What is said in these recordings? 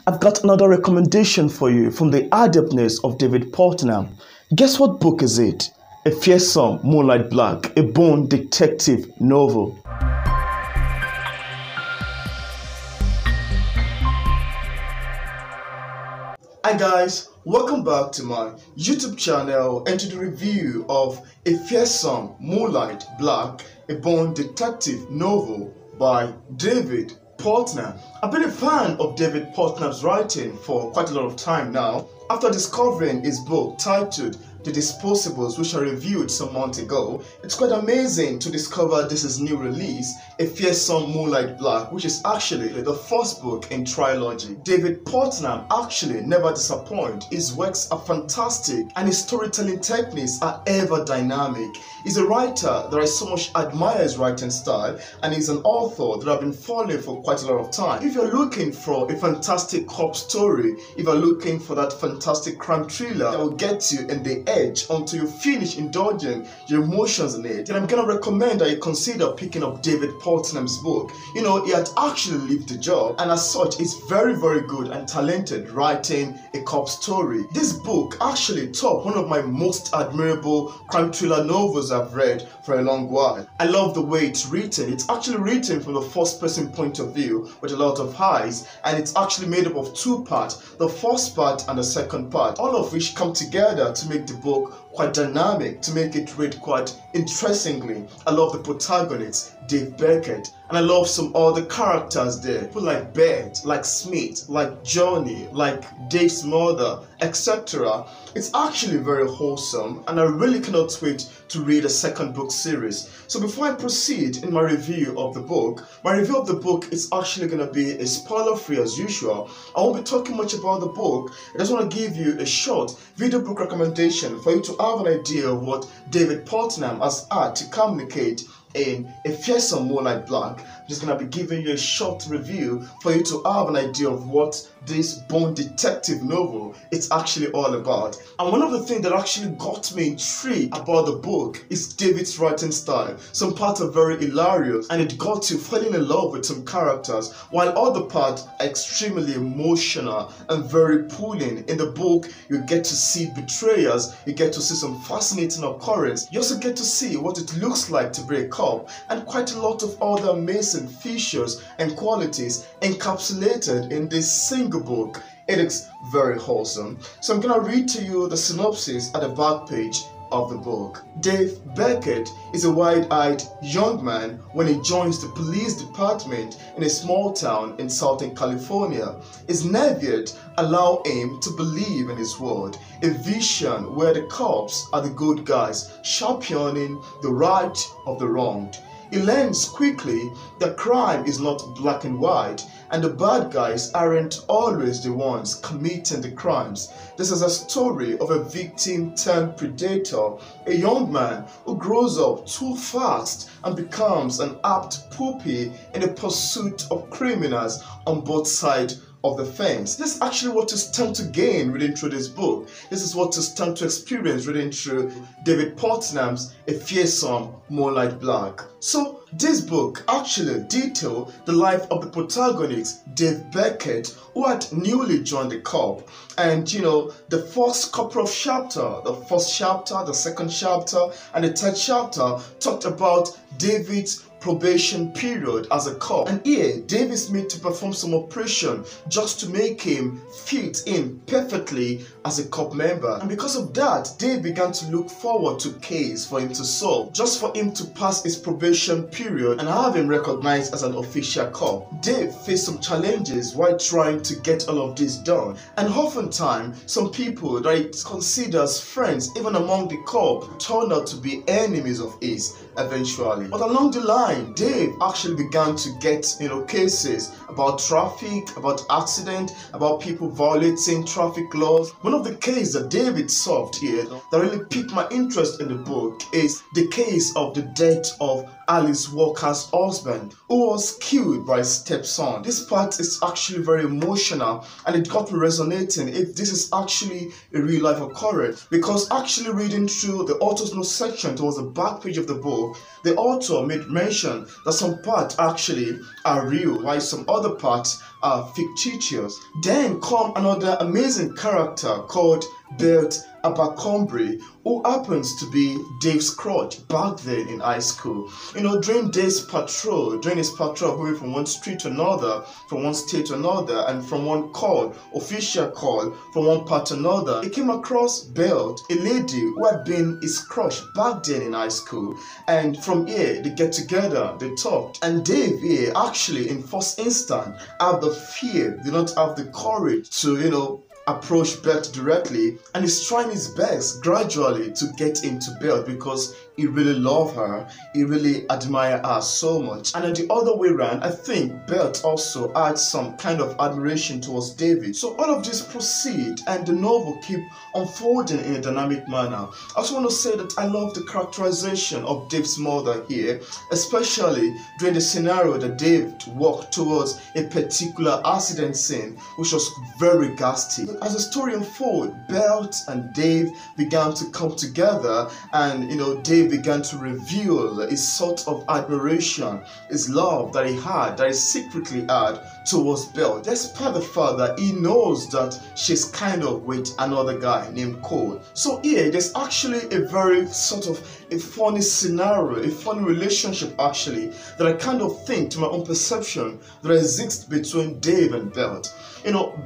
I've got another recommendation for you from the adeptness of David Putnam. Guess what book is it? A Fearsome Moonlight Black, a Bone detective novel. Hi guys, welcome back to my YouTube channel and to the review of A Fearsome Moonlight Black, a Bone detective novel by David Putnam. I've been a fan of David Putnam's writing for quite a lot of time now. After discovering his book titled The Disposables, which I reviewed some months ago, it's quite amazing to discover this is new release, A Fearsome Moonlight Black, which is actually the first book in trilogy. David Putnam actually never disappoints. His works are fantastic and his storytelling techniques are ever dynamic. He's a writer that I so much admire his writing style, and he's an author that I've been following for quite a lot of time. If you're looking for a fantastic cop story, if you're looking for that fantastic crime thriller that will get you in the edge until you finish indulging your emotions in it, then I'm gonna recommend that you consider picking up David Putnam's book. You know, he had actually left the job, and as such, he's very good and talented writing a cop story. This book actually topped one of my most admirable crime thriller novels I've read for a long while. I love the way it's written. It's actually written from the first person point of view with a lot of highs, and it's actually made up of two parts, the first part and the second part, all of which come together to make the book quite dynamic, to make it read quite interestingly. I love the protagonist, Dave Beckett, and I love some other characters there, people like Beth, like Smith, like Johnny, like Dave's mother, etc. It's actually very wholesome, and I really cannot wait to read a second book series. So before I proceed in my review of the book, is actually going to be a spoiler-free as usual. I won't be talking much about the book. I just want to give you a short video book recommendation for you to have an idea of what David Putnam has had to communicate in A Fearsome Moonlight Black. I'm just going to be giving you a short review for you to have an idea of what this Bone detective novel is actually all about. And one of the things that actually got me intrigued about the book is David's writing style. Some parts are very hilarious and it got you falling in love with some characters, while other parts are extremely emotional and very pulling. In the book, you get to see betrayers, you get to see some fascinating occurrences, you also get to see what it looks like to be a cop, and quite a lot of other amazing features and qualities encapsulated in this single book. It is very wholesome. So I'm gonna read to you the synopsis at the back page of the book. Dave Beckett is a wide-eyed young man when he joins the police department in a small town in Southern California. His nephew allows him to believe in his word, a vision where the cops are the good guys, championing the right of the wronged. He learns quickly that crime is not black and white, and the bad guys aren't always the ones committing the crimes. This is a story of a victim turned predator, a young man who grows up too fast and becomes an apt puppy in the pursuit of criminals on both sides of the fence. This is actually what you stand to gain reading through this book. This is what you stand to experience reading through David Putnam's A Fearsome Moonlight Black. So this book actually details the life of the protagonist, Dave Beckett, who had newly joined the corps. And you know, the first couple of chapters, the first chapter, the second chapter, and the third chapter talked about David's probation period as a cop, and here Dave is made to perform some operation just to make him fit in perfectly as a cop member. And because of that, Dave began to look forward to case for him to solve, just for him to pass his probation period and have him recognized as an official cop. Dave faced some challenges while trying to get all of this done, and oftentimes some people that he considers friends, even among the cop, turned out to be enemies of his eventually. But along the line, Dave actually began to get, cases about traffic, about accident, about people violating traffic laws. One of the cases that David solved here that really piqued my interest in the book is the case of the death of Alice Walker's husband, who was killed by his stepson. This part is actually very emotional, and it got me resonating if this is actually a real life occurrence, because actually reading through the author's note section towards the back page of the book, the author made mention that some parts actually are real, while some other parts are fictitious. Then come another amazing character called Bert Abercrombie, who happens to be Dave's crutch back then in high school. During his patrol moving from one street to another, from one state to another, and from one official call, from one part to another, he came across Bert, a lady who had been his crush back then in high school. And from here, they get together, they talked. And Dave here actually, in first instance, have the fear, did not have the courage to, approach Bert directly, and he's trying his best gradually to get into Bert because he really loves her, he really admires her so much. And on the other way around, I think Bert also had some kind of admiration towards David. So all of this proceed, and the novel keep unfolding in a dynamic manner. I also want to say that I love the characterization of Dave's mother here, especially during the scenario that Dave walked towards a particular accident scene, which was very ghastly. As the story unfolded, Bert and Dave began to come together, and Dave began to reveal his sort of admiration, his love that he secretly had towards Bert. Despite the fact that he knows that she's kind of with another guy named Cole. So here, there's actually a very sort of a funny scenario, a funny relationship actually, that I kind of think to my own perception that exists between Dave and Bert.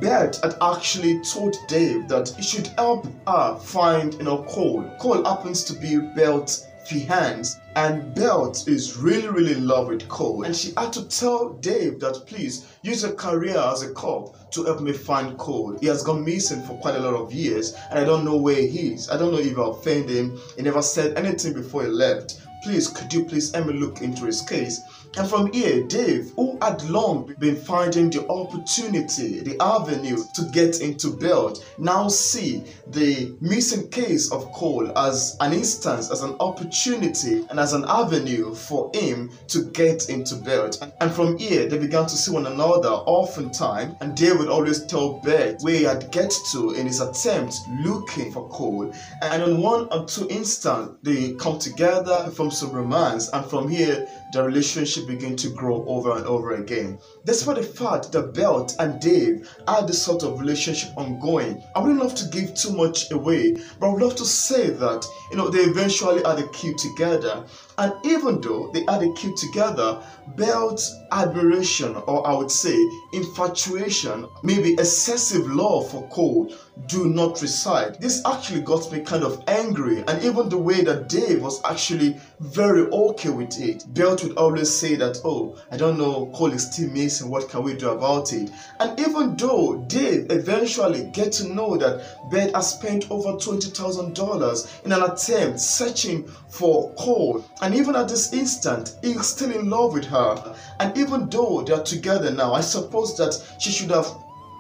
Bert had actually told Dave that he should help her find, Cole. Cole happens to be Bert's fiancé, and Bert is really in love with Cole, and she had to tell Dave that please use your career as a cop to help me find Cole. He has gone missing for quite a lot of years, and I don't know where he is. I don't know if I offended him. He never said anything before he left. Please, could you please help me look into his case? And from here, Dave, who had long been finding the opportunity, the avenue to get into Bert, now see the missing case of Cole as an instance, as an opportunity, and as an avenue for him to get into Bert. And from here, they began to see one another oftentimes, and Dave would always tell Bert where he had get to in his attempt looking for Cole. And on one or two instances, they come together, form some romance, and from here, the relationship begin to grow over and over again. Despite the fact that Bert and Dave had this sort of relationship ongoing, I wouldn't love to give too much away, but I would love to say that they eventually had a kid together. And even though they had a kid together, Bert's admiration, or I would say infatuation, maybe excessive love for Cole, do not reside. This actually got me kind of angry, and even the way that Dave was actually very okay with it. Bert would always say that, oh, I don't know, Cole is still missing, what can we do about it? And even though Dave eventually get to know that Bert has spent over $20,000 in an attempt searching for Cole, and even at this instant, he's still in love with her. And even though they are together now, I suppose that she should have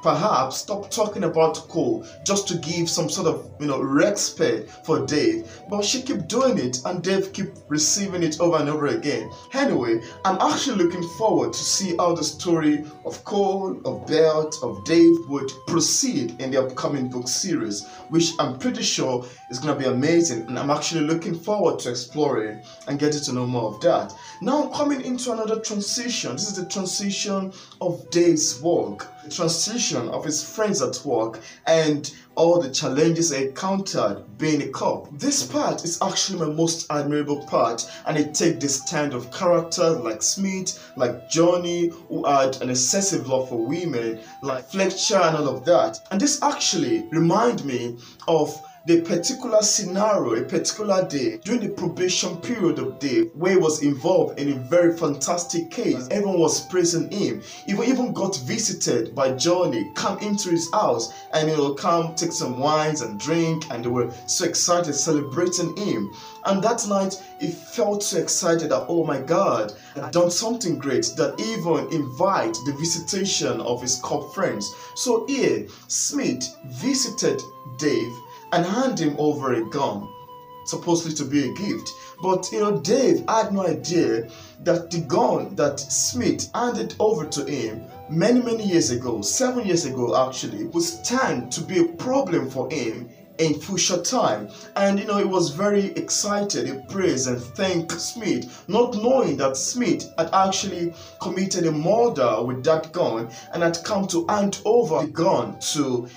perhaps stop talking about Cole just to give some sort of respect for Dave, but she kept doing it, and Dave kept receiving it over and over again. Anyway, I'm actually looking forward to see how the story of Cole, of Bert, of Dave would proceed in the upcoming book series, which I'm pretty sure is going to be amazing, and I'm actually looking forward to exploring and getting to know more of that. Now I'm coming into another transition. This is the transition of Dave's work, the transition of his friends at work, and all the challenges I encountered being a cop. This part is actually my most admirable part, and it takes the stand of characters like Smith, like Johnny, who had an excessive love for women, like Fletcher and all of that. And this actually reminds me of the particular scenario, a particular day during the probation period of Dave, where he was involved in a very fantastic case. Everyone was praising him. He even got visited by Johnny, come into his house, and come take some wines and drink, and they were so excited celebrating him. And that night, he felt so excited that, oh my God, I've done something great, that even invite the visitation of his cop friends. So here, Smith visited Dave and hand him over a gun. supposedly to be a gift. But Dave had no idea that the gun that Smith handed over to him many years ago, 7 years ago actually, would stand to be a problem for him in future time. And he was very excited. He praised and thanked Smith, not knowing that Smith had actually committed a murder with that gun and had come to hand over the gun to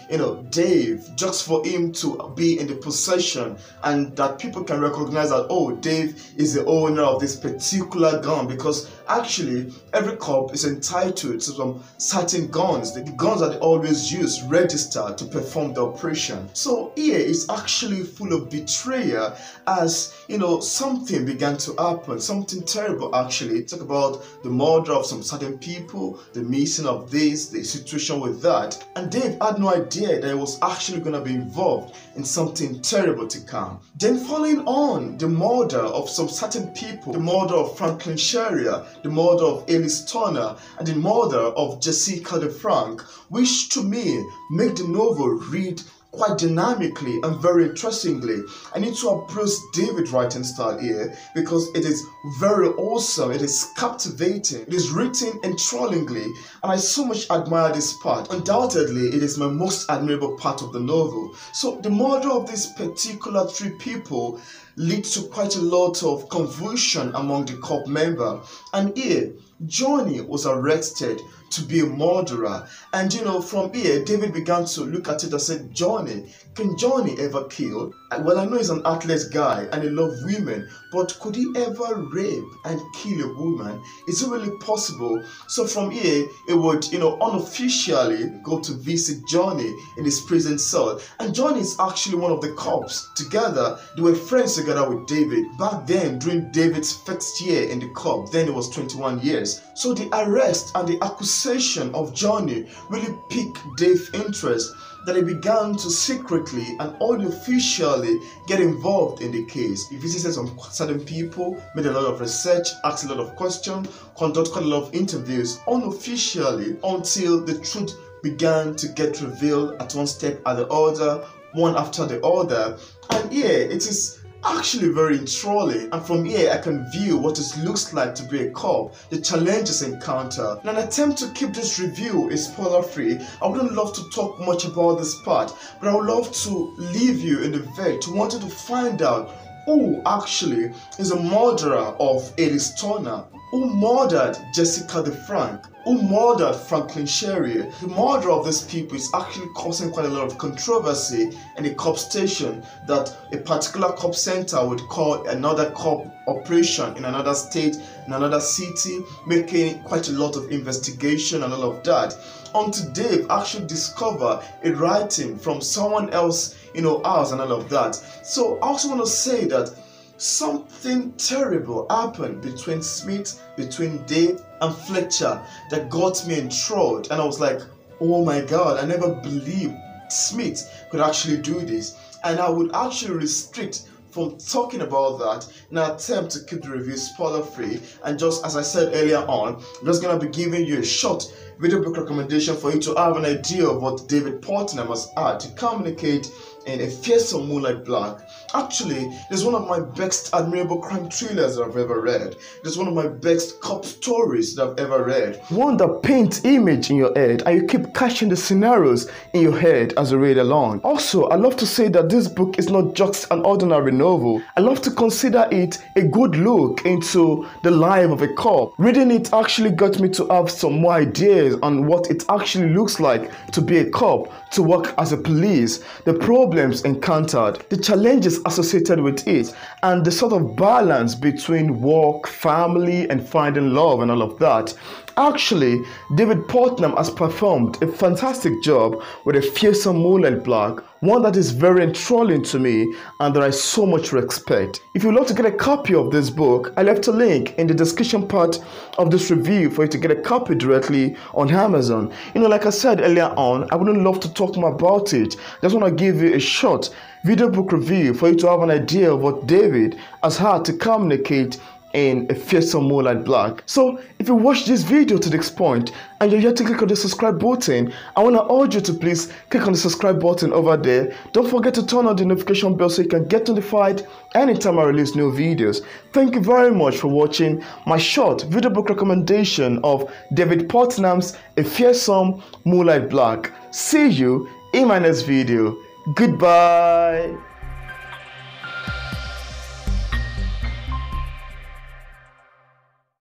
Dave, just for him to be in the possession, and that people can recognize that, oh, Dave is the owner of this particular gun, because actually every cop is entitled to some certain guns. The guns that they always use register to perform the operation. So here is actually full of betrayal, as something began to happen, something terrible actually. Talk about the murder of some certain people, the missing of this, the situation with that, and Dave had no idea that he was actually going to be involved in something terrible to come. Then following on the murder of some certain people, the murder of Franklin Sharia, the murder of Alice Turner, and the murder of Jessica DeFrank, which to me make the novel read quite dynamically and very interestingly. I need to approach David's writing style here because it is very awesome, it is captivating, it is written enthrallingly, and I so much admire this part. Undoubtedly, it is my most admirable part of the novel. So the murder of these particular three people leads to quite a lot of confusion among the corps member, and here Johnny was arrested to be a murderer. And from here David began to look at it and said, Johnny, can Johnny ever kill? Well, I know he's an athlete guy and he loves women, but could he ever rape and kill a woman? Is it really possible? So from here it would unofficially go to visit Johnny in his prison cell, and Johnny is actually one of the cops. Together they were friends together with David back then during David's first year in the corps. Then he was 21 years. So the arrest and the accusation of Johnny really piqued Dave's interest, that he began to secretly and unofficially get involved in the case. He visited some certain people, made a lot of research, asked a lot of questions, conducted quite a lot of interviews unofficially, until the truth began to get revealed at one step at the other, one after the other. And here it is actually very enthralling, and from here I can view what it looks like to be a cop, the challenges encountered. In an attempt to keep this review spoiler free, I wouldn't love to talk much about this part, but I would love to leave you in the vet wanting to find out who actually is a murderer of Alice Turner, who murdered Jessica DeFrank, who murdered Franklin Sharia. The murder of these people is actually causing quite a lot of controversy in the cop station, that a particular cop center would call another cop operation in another state, in another city, making quite a lot of investigation and all of that. Until Dave actually discovered a writing from someone else, house and all of that. So I also want to say that something terrible happened between Smith, between Dave and Fletcher, that got me enthralled, and I was like, oh my god, I never believed Smith could actually do this. And I would actually restrict from talking about that in an attempt to keep the review spoiler free. And just as I said earlier on, I'm just going to be giving you a short video book recommendation for you to have an idea of what David Putnam has had to communicate in A Fearsome Moonlight Black. Actually, it's one of my best admirable crime thrillers that I've ever read. It's one of my best cop stories that I've ever read. One that paints image in your head and you keep catching the scenarios in your head as you read along. Also, I love to say that this book is not just an ordinary novel. I love to consider it a good look into the life of a cop. Reading it actually got me to have some more ideas on what it actually looks like to be a cop, to work as a police, the problems encountered, the challenges associated with it, and the sort of balance between work, family, and finding love and all of that. Actually, David Putnam has performed a fantastic job with A Fearsome Moonlight Black, one that is very enthralling to me and that I so much respect. If you would love to get a copy of this book, I left a link in the description part of this review for you to get a copy directly on Amazon. Like I said earlier on, I wouldn't love to talk more about it. I just want to give you a short video book review for you to have an idea of what David has had to communicate in A Fearsome Moonlight Black. So if you watch this video to this point and you're yet to click on the subscribe button, I want to urge you to please click on the subscribe button over there. Don't forget to turn on the notification bell so you can get notified anytime I release new videos. Thank you very much for watching my short video book recommendation of David Putnam's A Fearsome Moonlight Black. See you in my next video. Goodbye.